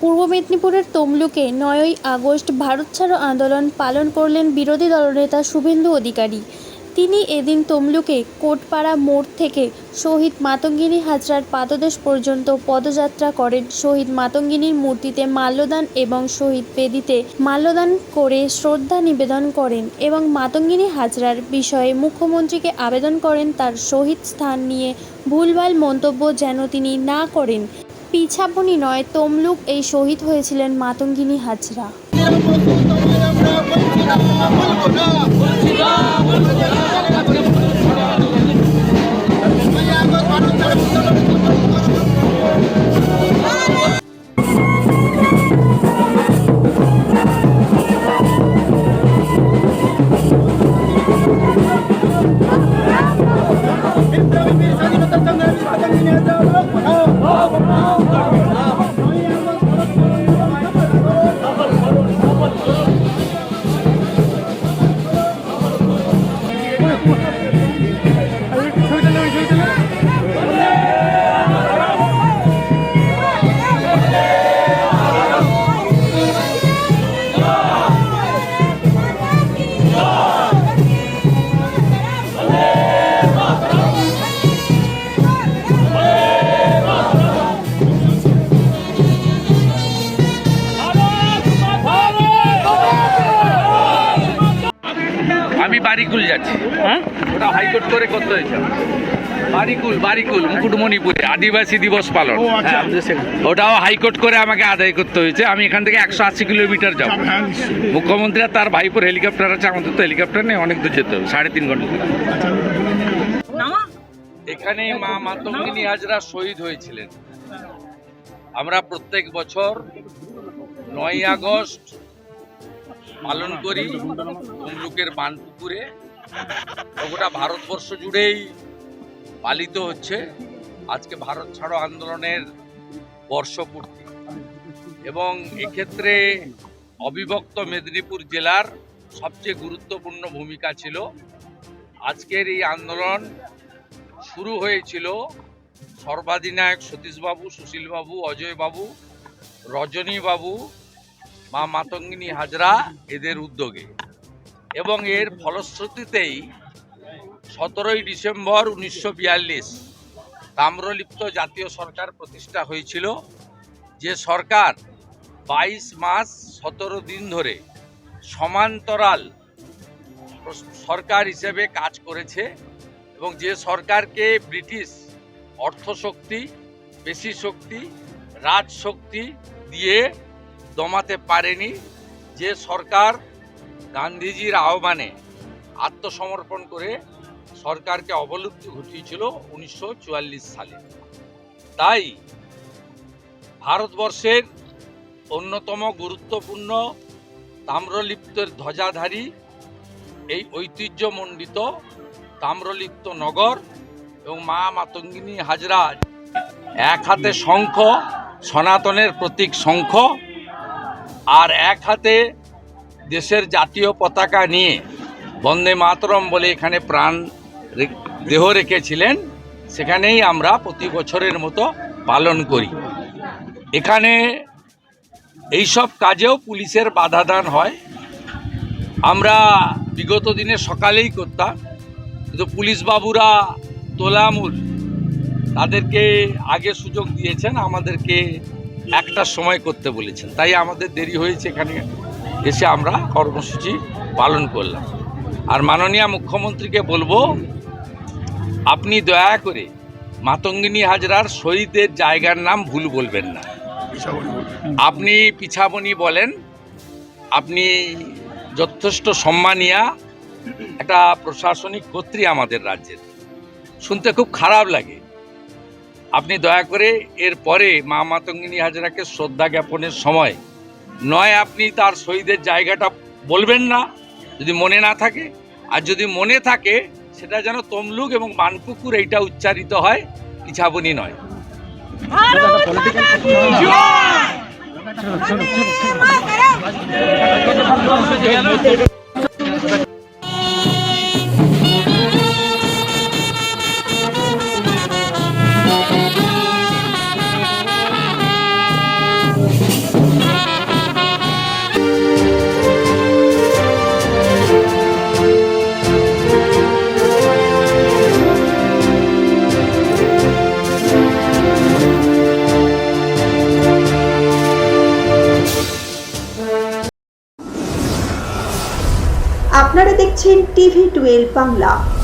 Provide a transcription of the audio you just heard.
পূর্ব মেদিনীপুরের তমলুকে ৯ই আগস্ট ভারত ছাড়ো আন্দোলন পালন করলেন বিরোধী দলনেতা শুভেন্দু অধিকারী। তিনি এদিন তমলুকে কোটপাড়া মোড় থেকে শহীদ মাতঙ্গিনী হাজরার পাদদেশ পর্যন্ত পদযাত্রা করেন। শহীদ মাতঙ্গিনীর মূর্তিতে মাল্যদান এবং শহীদ বেদিতে মাল্যদান করে শ্রদ্ধা নিবেদন করেন এবং মাতঙ্গিনী হাজরার বিষয়ে মুখ্যমন্ত্রীকে আবেদন করেন তার শহীদ স্থান নিয়ে ভুলভাল মন্তব্য যেন তিনি না করেন। পিছাবনি নয়, তমলুক এই শহীদ হয়েছিলেন মাতঙ্গিনী হাজরা। আমি বারিকুল যাচ্ছি। ওটা হাইকোর্ট করে করতে হয়েছে। বারিকুল মুকুটমণিপুরে আদিবাসী দিবস পালন, ওটাও হাইকোর্ট করে আমাকে আদায় করতে হয়েছে। আমি এখান থেকে 180 কিলোমিটার যাব। মুখ্যমন্ত্রী আর তার ভাইপোর হেলিকপ্টার আছে, আমাদের তো হেলিকপ্টার নেই, অনেক দূর যেতে হবে, 3.5 ঘন্টা। এখানে মা মাতঙ্গিনী হাজরা শহীদ হয়েছিলেন। আমরা প্রত্যেক বছর 9ই আগস্ট পালন করি তমলুকের বানপুকুরে। গোটা ভারতবর্ষ জুড়েই পালিত হচ্ছে। আজকে ভারত ছাড়ো আন্দোলনের বর্ষপূর্তি এবং এক্ষেত্রে অবিভক্ত মেদিনীপুর জেলার সবচেয়ে গুরুত্বপূর্ণ ভূমিকা ছিল। আজকের এই আন্দোলন শুরু হয়েছিল সর্বাধিনায়ক সতীশবাবু, সুশীলবাবু, অজয়বাবু, রজনীবাবু, মা মাতঙ্গিনী হাজরা এদের উদ্যোগে এবং এর ফলশ্রুতিতেই 17ই ডিসেম্বর 1942 তাম্রলিপ্ত জাতীয় সরকার প্রতিষ্ঠা হয়েছিল। যে সরকার 22 মাস 17 দিন ধরে সমান্তরাল সরকার হিসেবে কাজ করেছে এবং যে সরকারকে ব্রিটিশ অর্থশক্তি, পেশি শক্তি, রাজশক্তি দিয়ে দমাতে পারেনি, যে সরকার গান্ধীজির আহ্বানে আত্মসমর্পণ করে সরকারকে অবলুপ্তি ঘটিয়েছিল 1944 সালে। তাই ভারতবর্ষের অন্যতম গুরুত্বপূর্ণ তাম্রলিপ্তের ধ্বজাধারী এই ঐতিহ্যমণ্ডিত তাম্রলিপ্ত নগর এবং মা মাতঙ্গিনী হাজরা এক হাতে শঙ্খ, সনাতনের প্রতীক শঙ্খ, আর এক হাতে দেশের জাতীয় পতাকা নিয়ে বন্দে মাতরম বলে এখানে প্রাণ দেহ রেখেছিলেন। সেখানেই আমরা প্রতি বছরের মতো পালন করি। এখানে এইসব কাজেও পুলিশের বাধাদান হয়। আমরা বিগত দিনে সকালেই করতাম, কিন্তু পুলিশ বাবুরা তোলামুল তাদেরকে আগে সুযোগ দিয়েছেন, আমাদেরকে 1টার সময় করতে বলেছেন। তাই আমাদের দেরি হয়েছে, এখানে এসে আমরা কর্মসূচি পালন করলাম। আর মাননীয় মুখ্যমন্ত্রীকে বলবো, আপনি দয়া করে মাতঙ্গিনী হাজরার শহীদের জায়গার নাম ভুল বলবেন না। আপনি পিছাবনি বলেন। আপনি যথেষ্ট সম্মানীয় একটা প্রশাসনিক কর্ত্রী আমাদের রাজ্যের, শুনতে খুব খারাপ লাগে। আপনি দয়া করে এরপরে মা মাতঙ্গিনী হাজরাকে শ্রদ্ধা জ্ঞাপনের সময় নয় আপনি তার শহীদের জায়গাটা বলবেন না, যদি মনে না থাকে। আর যদি মনে থাকে সেটা যেন তমলুক এবং বানপুকুর এইটা উচ্চারিত হয়, পিছাবনি নয়। আপনারা দেখছেন TV12 বাংলা।